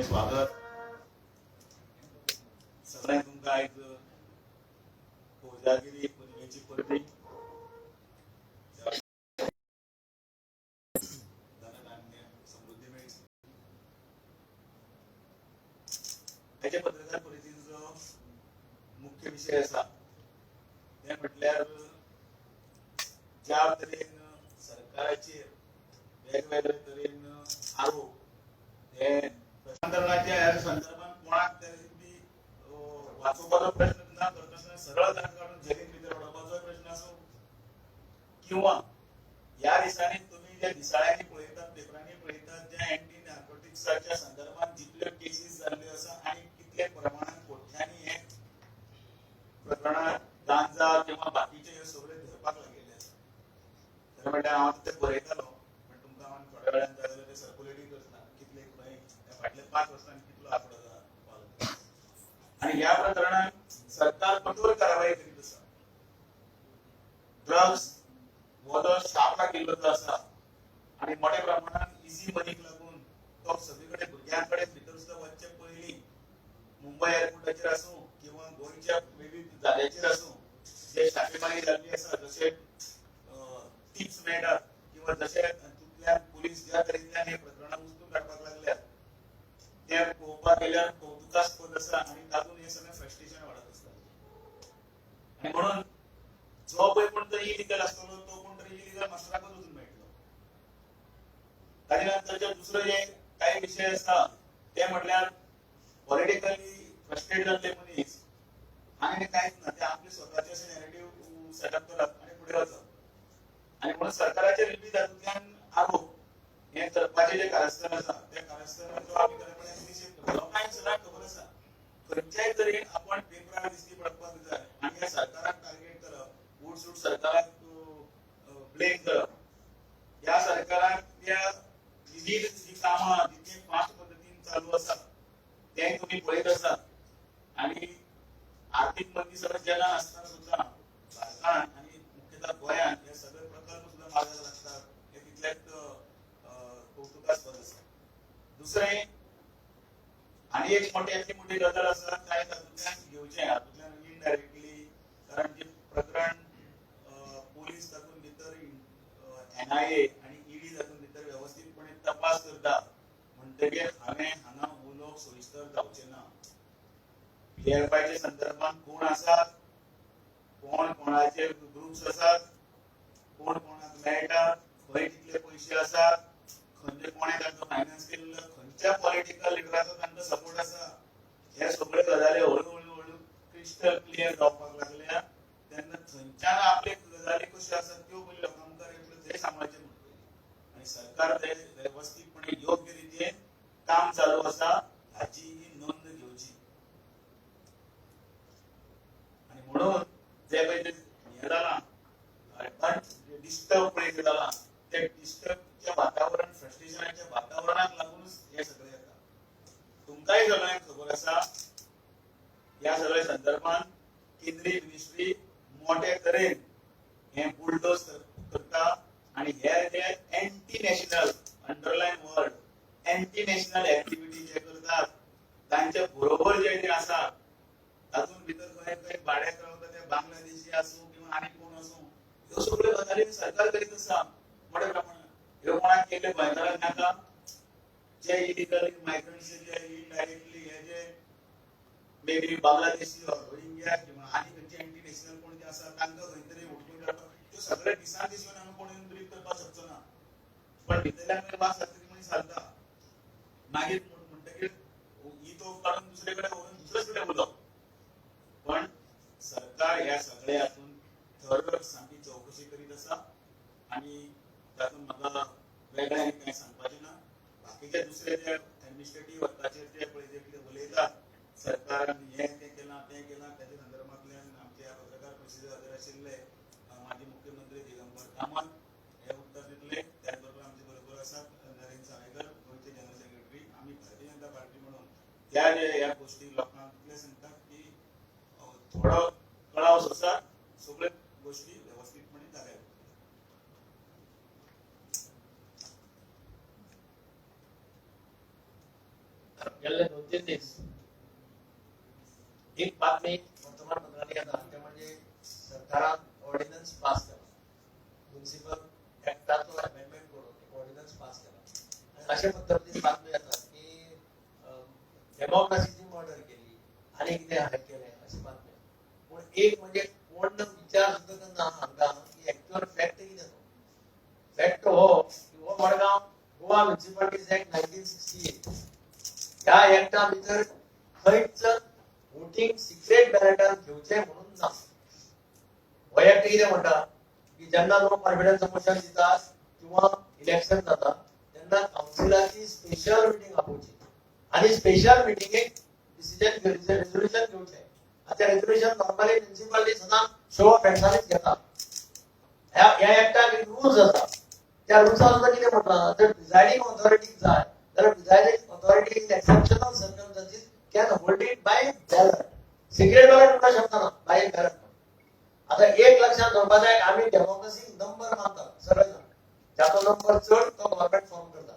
स्वागत. सगळ्यांक तुमकां आयज कोजागिरी पुनवेची परबी धनधान्य समृद्धी मेळची. हेचे पत्रकार परिशदेचो मुख्य विषय आसा ते म्हटल्यार ज्या तरेन सरकाराचेर वेगवेगळे तरेन आरोप हे हस्तांतरणाच्या संदर्भात कोणाक तरी वाचोवपाचो प्रयत्न न करता सरळ ताका काडून जेलीन भितर उडोवपाचो प्रश्न आसूं किंवा ह्या दिसांनी तुम्ही ज्या दिसाळ्यांनी पळयतात पेपरांनी पळयतात ज्या एंटी नार्कोटिक्साच्या संदर्भात जितल्यो केसीस जाल्ल्यो आसा आनी कितले प्रमाणात कोट्यांनी हे प्रकरणां गांजा किंवा बाकीचे हे सगळे धरपाक लागिल्ले आसा. तर म्हणटा हांव ते बरयतालो पण तुमकां हांव थोड्या वेळान जाय जाल्यार ते सर्क्युलेटींग करता कितले खंय फाटले 5 वर्सांनी कितलो आंकडो जाला आणि ह्या प्रकरणात सरकार कठोर कारवाई करीत आसा. ड्रग्स हो जो शाप लागिल्लो आसा आणि मोठ्या प्रमाणात इझी मनीक लागून तो सगळीकडे भुरग्यांकडे भितर सुद्धा वचचे पयलीं मुंबय एअरपोर्टाचेर आसूं किंवा गोंयच्या विविध जाग्याचेर आसूं जे छापेमारी जाल्ली आसा जशे टिप्स मेळटात किंवा जशे तातूंतल्यान पुलीस ज्या तरेतल्यान हे प्रकरणां उचलून काडपाक लागल्यात ते पळोवपाक गेल्यार कौतुकास्पद आसा आणि तातूंत हे सगळें फ्रस्ट्रेशन वाडत आसता. आणि म्हणून जो पळय कोण तरी इलिगल आसतलो तो कोण तरी इलिगल मास्टराकूच वचून मेळटलो. ताचे नंतरचे दुसरे जे काही विषय आसा ते म्हटल्यार पॉलिटिकली फ्रस्ट्रेट जाल्ले मनीस आनी कांयच ना ते आपले स्वताचे अशें नॅरेटिव्ह सेटअप करप आनी फुडें वचप. आणि म्हणून सरकाराचेर बी तातूंतल्यान आरोप हे करपाचे जे कारस्थान आसा त्या कारस्थानाचो आमी खरेपणान निशेध करता. लोकांक सदांच खबर आसा खंयच्याय तरेन आपण पेपरार दिश्टी पडपाक जाय आनी ह्या सरकाराक टार्गेट करप उठसूट सरकाराक ब्लेम करप. ह्या सरकाराक त्या विविध जी कामां जितली फास्ट पद्दतीन चालू आसा ते तुम्ही पळयत आसा आणि आर्थीक मंदी समस्या आसतना सुद्धा भारतान आणि मुख्यतः गोंयान हे सगळे प्रकल्प सुद्धा मार्गाक लागतात हे तितलेच कौतुकास्पद आसा. दुसरे आणि एक मोठी गजाल आसा काय तातूंतल्यान घेवचें हातूंतल्यान इनडायरेक्टली कारण जे प्रकरण पोलीस तातूंत भितर NIA आणि ED तातूंत भितर व्यवस्थितपणे तपास करता म्हणटकीर हांवें हांगा उलोवप सोयीस्कर जावचें ना. PFIच्या संदर्भात कोण आसात कोण कोणाचे ग्रुप्स आसात कोण कोणाक मेळटा खंय कितले पयशे आसात खंयचे कोणे तांकां फायनान्स केल्लो खंयच्या पॉलिटिकल लिडराचो तांकां सपोर्ट आसा हे सगळे गजाली हळू क्रिस्टल क्लियर जावपाक लागल्या तेन्ना थंयच्यान आपले गजाली कश्यो आसात त्यो पयलीं लोकां मुखार येतल्यो ते सांगपाचें म्हणटलें आणि सरकार ते व्यवस्थितपणे योग्य रितीन काम चालू आसा हाची नोंद घेवची. आणि म्हणून जे पळय हे जालां डिस्टर्ब पळय जालां ते डिस्टर्बचे वातावरण फ्रस्ट्रेशनाच्या वातावरणाक लागूनच हे सगळें जाता. तुमकांय सगळ्यांक खबर आसा ह्या सगळ्या संदर्भात केंद्रीय मिनिस्ट्री मोठे तरेन हे बुलडोज करता आणि हे जे anti national underline word anti national activity जे करतात तांचे बरोबर जे आसा तातूंत भितर खंय भाड्याक रावता ते बांगलादेशी आसूं किंवा आनी कोण आसूं ह्यो सगळ्यो गजाली सरकार करीत आसा मोठ्या प्रमाणात. ह्यो कोणाक केले गोंयकारांक नाका जे इलिगल मायग्रंट्स जे इनडायरेक्टली हे जे मेबी बांगलादेशी रोहिंग्या किंवा आनी खंयचे एंटी नॅशनल कोण जे आसा तांकां खंय तरी उठून काडपाक त्यो सगळे दिसान दिसून आमी कोणूय ब्रीफ करपाक शकचो ना. पण भितरल्यान वास जातली मनीस घालता मागीर म्हणटकीर ही तो काडून दुसरे कडेन व्हरून दुसरेच कडेन उलोवप. पण सरकार ह्या सगळ्या हातून थर सामकी चौकशी करीत आसा आणि तातूंत म्हाका वेगळें आनी कांय सांगपाचें ना. बाकीचे दुसरे जे एडमिनिस्ट्रेटिव्ह वर्काचेर जे पळय जे कितें उलयतात सरकारान हें तें केलां ताच्या संदर्भांतल्यान आमच्या पत्रकार परिशदेक हजर आशिल्ले माजी मुख्यमंत्री दिगंबर कामत हे उत्तर दितले. त्याच बरोबर आमचे बरोबर आसात नरेंद्र सावयकर गोंयचे जनरल सेक्रेटरी. आमी भारतीय जनता पार्टी म्हणून त्या जे ह्या गोष्टी लोकांक इतले सांगतात की थोडो कळाव आसा सगळ्यो गोष्टी व्यवस्थितपणे जाल्यात. गेले 2-3 दिवस एक बातमी वर्तमानपत्रांनी येता ते म्हणजे सरकारान ऑर्डिनन्स पास केला, म्युनिसिपल ऍक्टाचो अमेंडमेंट करून ऑर्डिनन्स पास केला आणि अशा पद्धतीने बातमी येतात की डेमोक्रेसीची मर्डर केली आणि कितें हाय केले अशी बातमी. पण एक म्हणजे कोण विचार सुद्धा करना हांगा की एक्चुअल फॅक्ट कितें तो. फॅक्ट हो की हो मडगांव गोवा म्युनिसिपालिटीज ऍक्ट 1968 ह्या एक्टा भितर खंयच वोटिंग सिक्रेट बॅलेटान घेवचें म्हणून ना. हो एक्ट कितें म्हणटा की जेन्ना लोक कॉन्फिडन्स मोशन दितात किंवा इलेक्शन जाता तेन्ना काउन्सिलाची स्पेशल मिटींग आपोवची आणि स्पेशल मिटींगेक डिसिजन रेझोल्यूशन घेवचें. आता रेझोल्यूशन नॉर्मली म्युनिसिपालिटी सदां शो ऑफ हँड्सांनीच घेता. ह्या एक्टाक एक रूल्स आसा. त्या रूल्सान सुद्दां कितें म्हटलां जर प्रिसायडिंग ऑथॉरिटीक जाय जाल्यार presiding authority in exceptional circumstances can hold it by ballot. Secret ballot म्हणटा शकता ना बाय बॅलट. आता एक लक्षात दवरपा जाय आमी डेमोक्रेसी नंबर मानतात सगळे जाण. जाचो नंबर चड तो गव्हर्नमेंट फॉर्म करता.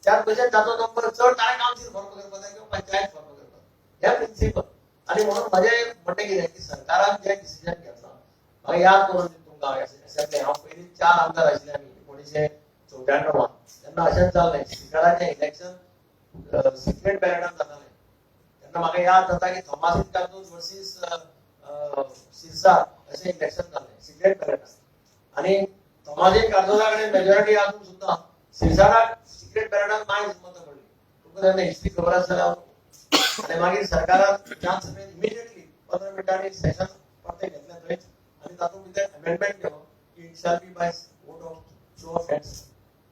त्याच भशेन जाचो नंबर चड ताणें काउन्सिल फॉर्म करपा जाय किंवा पंचायत फॉर्म करता. हे प्रिन्सिपल. आणि म्हणून म्हजें म्हणणें कितें की सरकारान जे डिसिजन घेतला म्हाका याद करून तुमकां असेंब्ली हांव पयलीं 4 आमदार आशिल्ले आमी 1994 तेन्ना अशेंच जाल्लें स्पिकराचें इलेक्शन सिक्रेट बॅलेटान जातालें. तेन्ना म्हाका याद जाता की थॉमास कार्दोज वर्सीस सिरसा अशें इलेक्शन जाल्लें सिक्रेट बॅलेटान आनी थॉमास कार्दोजा कडेन मेजॉरिटी आसून सुद्दां सिरसाक सिक्रेट बॅलेटान मायज मतां पडली. तुमकां तेन्ना हिस्ट्री खबर आसा जाल्यार आनी मागीर सरकारान विधानसभेन इमिडिएटली 15 मिनटांनी सेशन परते घेतलें थंयच आनी तातूंत भितर अमेंडमेंट केलो की it shall be by vote of show of hands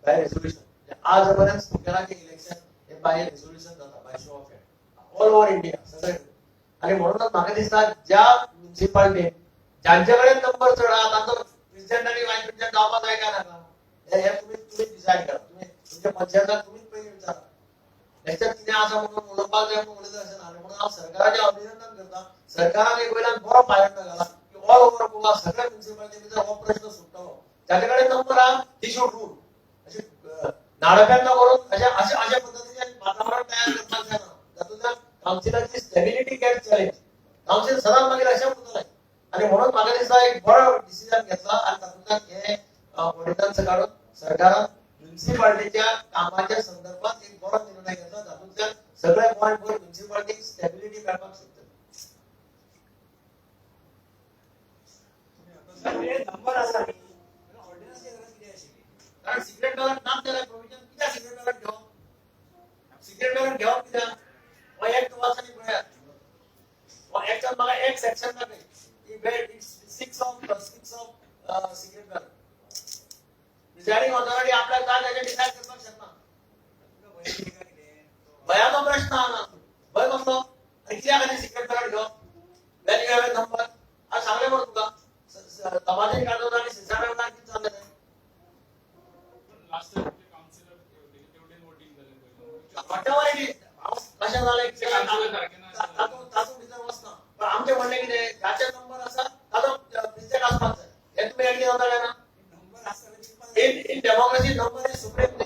by resolution. आज पर्यंत स्पिकराचें इलेक्शन हे बाय रेझोल्यूशन जाता by show of hand all over India सगळे. आणि म्हणूनच म्हाका दिसता ज्या म्युनिसिपालिटीन जांचे कडेन नंबर चड आहा तांचो प्रेसिडेंट आनी वायस प्रेसिडेंट जावपा जाय काय नाका हे तुम्ही डिसायड करा. तुम्ही तुमच्या पंचायताक तुमीच पयलीं विचारा. याच्यात कितें आसा म्हणून उलोवपाक जाय म्हणून उलयता अशें ना. आनी म्हणून हांव सरकाराचें अभिनंदन करता. सरकारान एक वयल्यान बरो पायंडा घाला की ऑल ओव्हर गोवा सगळ्या म्युनिसिपालिटी भितर हो प्रश्न सुट्टलो. जाचे कडेन नंबर आहा ही शूड रूल. अशें नाडपेंड करून अशा पद्धतीचें वातावरण तयार करपाक जायना जातूंतल्यान काउन्सिलाची स्टेबिलिटी गेट चॅलेंज. काउन्सिल सदांच मागीर अशें उरतलें. आनी म्हणून म्हाका दिसता एक बरो डिसिजन घेतला आनी तातूंतल्यान हे ऑर्डिनन्स काडून सरकारान म्युनिसिपालिटीच्या कामाच्या संदर्भात एक बरो निर्णय घेतला जातूंतल्यान सगळे पॉयंट वर म्युनिसिपालिटीक स्टेबिलिटी मेळपाक शकता. नंबर आसा न्ही ऑर्डिनन्सची गरज कितें आशिल्ली. कारण सिक्रेट बॅलट नाम जाल्यार प्रोविजन कित्याक सिक्रेट बॅलट घेवप. सिक्रेट बॅलट घेवप कित्याक हो एक्ट वाचून पळयात. हो एक्टान म्हाका एक सेक्शन दाखय की वेर it's 6 of secret ballot. Presiding authority आपल्या जाग्याचेर डिसायड करपाक शकना. भयाचो प्रश्न आहा ना. भंय कसलो आनी कित्याक आनी सिक्रेट बॅलट घेवप. Wien you have a number हांव सांगलें मरे तुका समाजीक कार्दोज आनी सिरसा मेळपाक कितें जालें तें. लास्ट काउन्सिलर तेवढे वोटिंग झाले वॉटेवर इट कशें जालें तातूंत भितर वचना. पण आमचें म्हणणें कितें जाचे नंबर आसा ताचो प्रिसेंट आसपाक जाय. हे तुमी एग्री जाता काय ना. In democracy number is supreme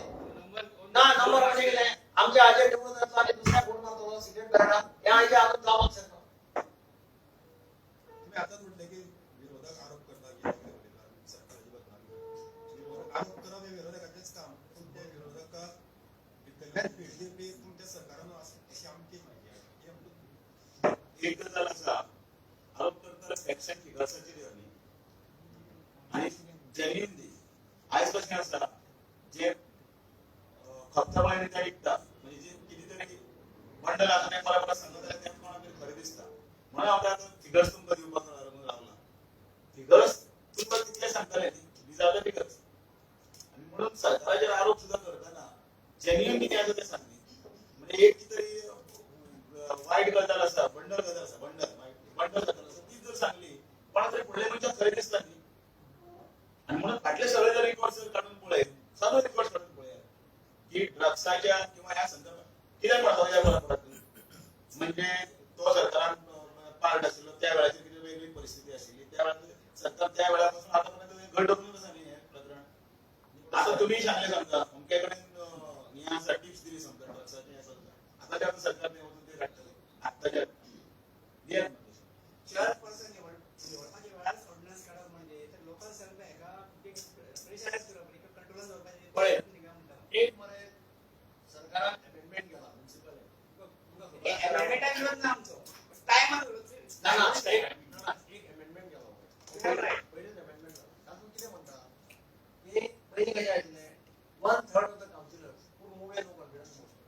ना. नंबर म्हणजे कितें आमच्या हाजेर निवडून जातलो आनी दुसऱ्या कोण मारतलो सिक्रेट बॅलटान हे हाजे आजून जावपाक शकना. तुम्ही आताच म्हटले की विरोधक आरोप करतात की सरकार अजिबात नाही. आरोप करप हे विरोधकाचेच काम. पण त्या विरोधकाक भितरल्यान बीजेपी तुमच्या सरकारान अशी आमची माहिती आहे. एक गजाल आसा आरोप करतना फॅक्शन फिगर्साची दिवनी आनी जेन्युइन दी. आयज कशें आसा जे खपतबायने विकता म्हणजे जे कितें तरी बंडल आसा तें परत सांगता जाल्यार तें कोणाक तरी खरें दिसता. म्हणून हांव आतां फिगर्स तुमकां दिवपाक रावला. फिगर्स तुमकां कितले सांगतले दीज आर द फिगर्स. आनी म्हणून सरकाराचेर आरोप सुद्दां करतना जेन्युइन कितें आसा तें सांगली. म्हणजे एक कितें तरी वायट गजाल आसा बंडल गजाल आसा बंडल गजाल आसा ती जर सांगली कोणाक तरी फुडल्या मनशाक खरें दिसता न्ही. आनी म्हणून फाटले सगळे जर रिकॉर्ड्स काडून पळय सगळे रिकॉर्ड्स काडून पळयात की ड्रग्साच्या किंवा ह्या संदर्भात कित्याक म्हणटा म्हणजे तो सरकारान पार्ट आशिल्लो त्या वेळाचेर कितें वेगळी परिस्थिती आशिल्ली. त्या वेळार सरकार त्या वेळा पासून आतां पर्यंत घट ढकलून आसा न्ही हें प्रकरण. आता तुमी सांगले समजा अमके कडेन हें आसा टिप्स दिली समजा ड्रग्साचें हें समजा. आता आताच्या सरकारने होतं ते घडतले आताच्या नियम चेअरपर्सन निवडपाच्या वेळार ऑर्डिनन्स काडप म्हणजे तर लोकल सर्वे हेका प्रेशरायज करप एक कंट्रोलान दवरपाचे पळय. निगा म्हणटा एक मरे सरकारान अमेंडमेंट केला म्युनिसिपल अमेंडमेंटा विरोध ना आमचो टायमार विरोध ना ना एक अमेंडमेंट केला पहिलेच अमेंडमेंट झाला तातूंत कितें म्हणटा की पयलीं कशें आशिल्लें 1/3 ऑफ द काउन्सिलर्स पूण move no confidence motion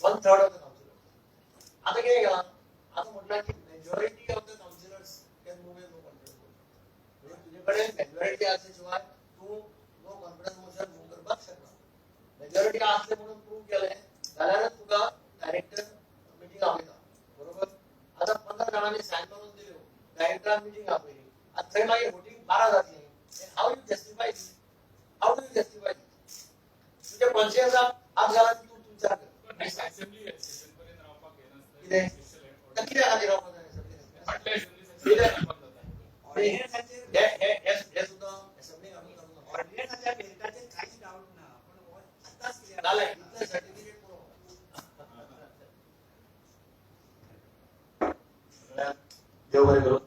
1/3 of the councillors आता कितें केलां आता म्हटल्यार की majority of the councillors can move no confidence motion म्हणजे तुजे कडेन मेजॉरिटी आसले शिवाय तूं नो कॉन्फिडन्स मोशन मूव करपाक शकना मेजॉरिटी आसले म्हणून प्रूव्ह केलें जाल्यारच तुका डायरेक्टर मिटींग आपयता बरोबर आता 15 जाणांनी सायन मारून दिल्यो डायरेक्टरान मिटींग आपयली आता थंय मागीर वोटिंग 12 जातली how you justify how do you justify तुज्या कॉन्शियन्साक हात घाला की तूं विचार कर असेंब्ली सेशन पर्यंत रावपाक येना कितें? स्पेशल कित्याक खातीर रावपाक जाय फाटल्या असेंब्ली सेशन रावपाक जाता ऑर्डिनन्साचेर हे सुद्दां असेंब्लीक आमी करूंक ऑर्डिनन्साच्या मेरिटाचेर कांयच डाऊट ना पण हो आताच क्लियर नाल्यार इतलें सर्टिफिकेट पुरो देव बरें करूं